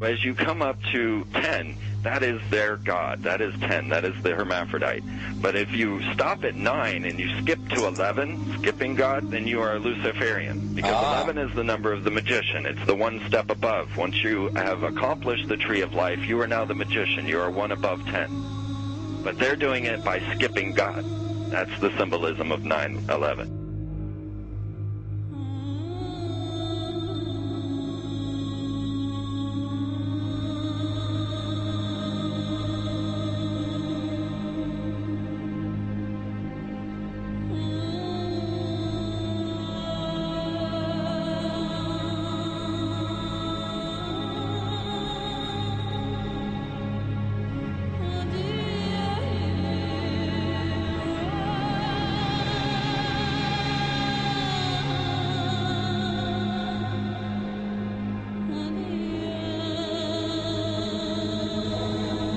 As you come up to 10, that is their god. That is 10. That is the hermaphrodite. But if you stop at 9 and you skip to 11, skipping god, then you are a Luciferian. Because 11 is the number of the magician. It's the one step above. Once you have accomplished the tree of life, you are now the magician. You are one above 10. But they're doing it by skipping god. That's the symbolism of 9/11.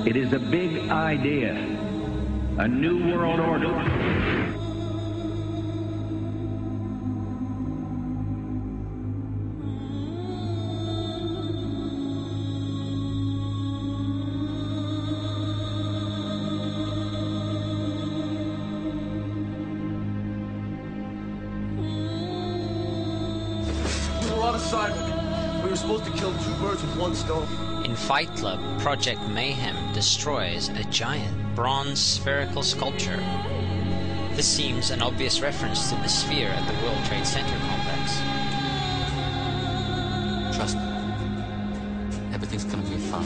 It is a big idea, a new world order. We were on assignment. We were supposed to kill two birds with one stone. In Fight Club, Project Mayhem destroys a giant bronze spherical sculpture. This seems an obvious reference to the sphere at the World Trade Center complex. Trust me, everything's gonna be fine.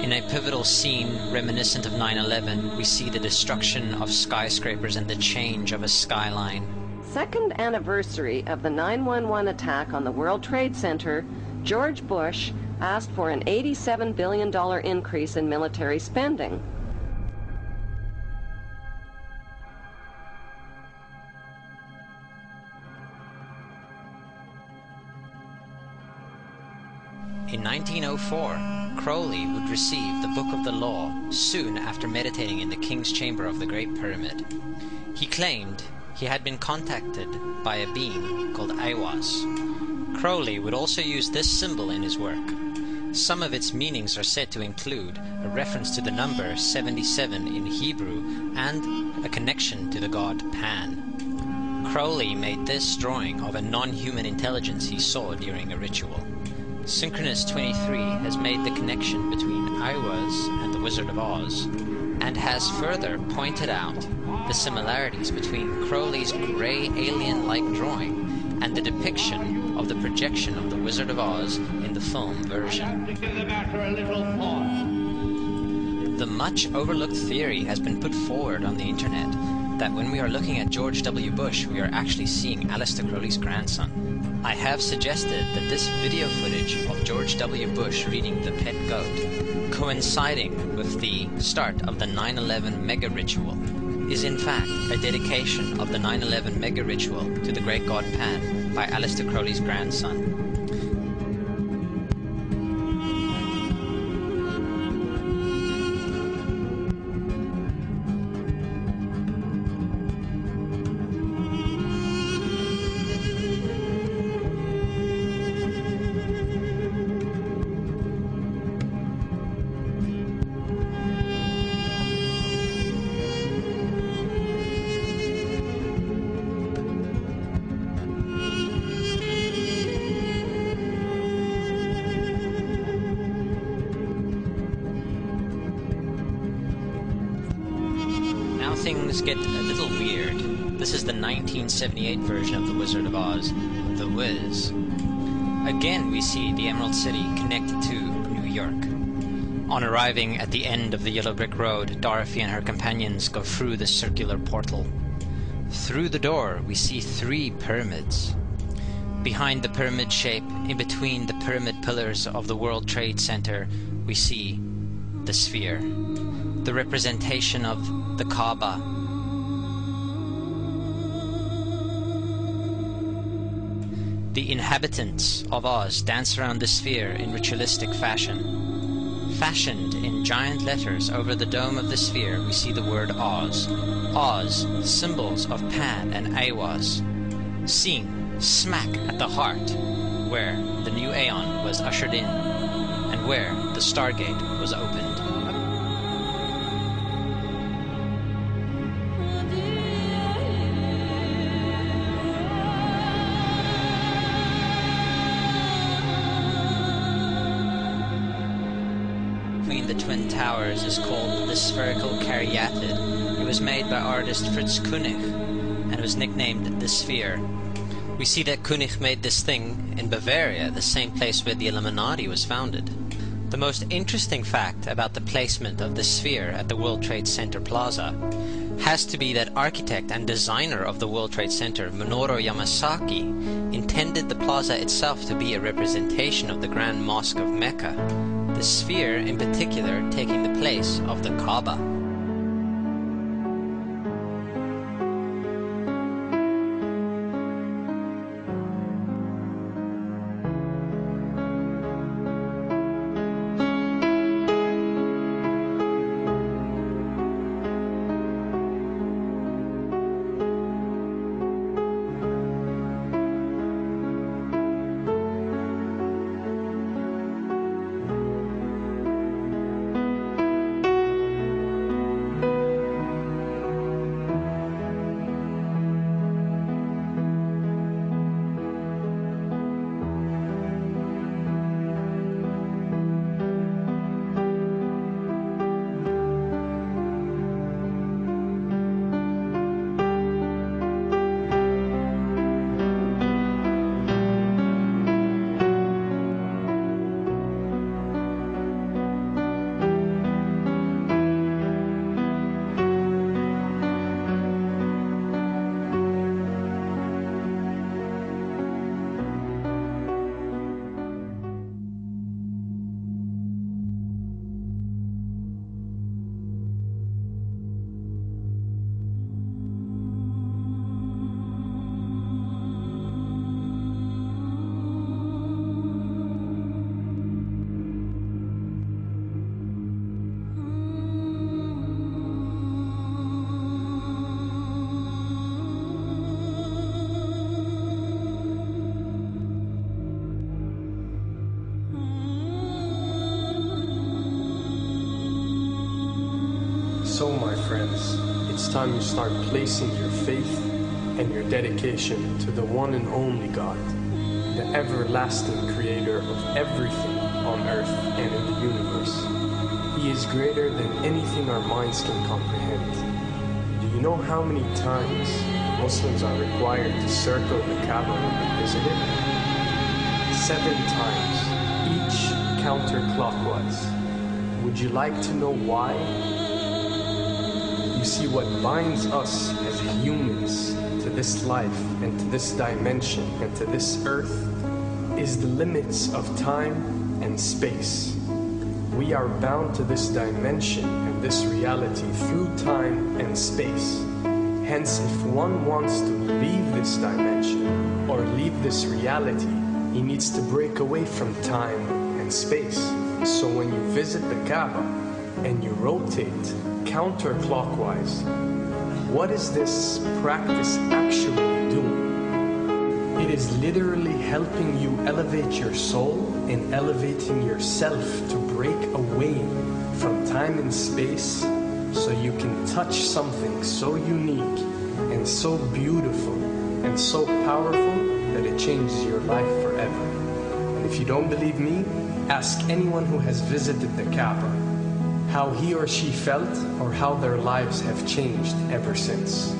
In a pivotal scene reminiscent of 9/11, we see the destruction of skyscrapers and the change of a skyline. Second anniversary of the 9/11 attack on the World Trade Center, George Bush asked for an $87 billion increase in military spending. In 1904, Crowley would receive the Book of the Law soon after meditating in the King's Chamber of the Great Pyramid. He claimed he had been contacted by a being called Aiwass. Crowley would also use this symbol in his work. Some of its meanings are said to include a reference to the number 77 in Hebrew and a connection to the god Pan. Crowley made this drawing of a non-human intelligence he saw during a ritual. Synchronous 23 has made the connection between Aiwass and the Wizard of Oz, and has further pointed out the similarities between Crowley's grey alien-like drawing and the depiction of the projection of the Wizard of Oz in the film version. The much overlooked theory has been put forward on the internet that when we are looking at George W. Bush, we are actually seeing Aleister Crowley's grandson. I have suggested that this video footage of George W. Bush reading The Pet Goat, coinciding with the start of the 9/11 mega ritual, is in fact a dedication of the 9/11 mega ritual to the great god Pan by Aleister Crowley's grandson. Things get a little weird. This is the 1978 version of The Wizard of Oz, The Wiz. Again, we see the Emerald City connected to New York. On arriving at the end of the Yellow Brick Road, Dorothy and her companions go through the circular portal. Through the door, we see 3 pyramids. Behind the pyramid shape, in between the pyramid pillars of the World Trade Center, we see the sphere, the representation of the Kaaba. The inhabitants of Oz dance around the sphere in ritualistic fashion. Fashioned in giant letters over the dome of the sphere, we see the word Oz. Oz, symbols of Pan and Aiwass, seen smack at the heart, where the new Aeon was ushered in, and and where the Stargate was opened. Between the Twin Towers is called the Spherical Caryatid. It was made by artist Fritz Koenig and was nicknamed the Sphere. We see that Koenig made this thing in Bavaria, the same place where the Illuminati was founded. The most interesting fact about the placement of the Sphere at the World Trade Center Plaza has to be that architect and designer of the World Trade Center, Minoru Yamasaki, intended the plaza itself to be a representation of the Grand Mosque of Mecca, the Sphere in particular taking the place of the Kaaba. So, my friends, it's time you start placing your faith and your dedication to the one and only God, the everlasting creator of everything on earth and in the universe. He is greater than anything our minds can comprehend. Do you know how many times Muslims are required to circle the Kaaba when they visit it? 7 times, each counterclockwise. Would you like to know why? You see, what binds us as humans to this life and to this dimension and to this earth is the limits of time and space. We are bound to this dimension and this reality through time and space. Hence, if one wants to leave this dimension or leave this reality, he needs to break away from time and space. So when you visit the Kaaba and you rotate counterclockwise, what is this practice actually doing? It is literally helping you elevate your soul and elevating yourself to break away from time and space so you can touch something so unique and so beautiful and so powerful that it changes your life forever. And if you don't believe me, ask anyone who has visited the Kaaba how he or she felt or how their lives have changed ever since.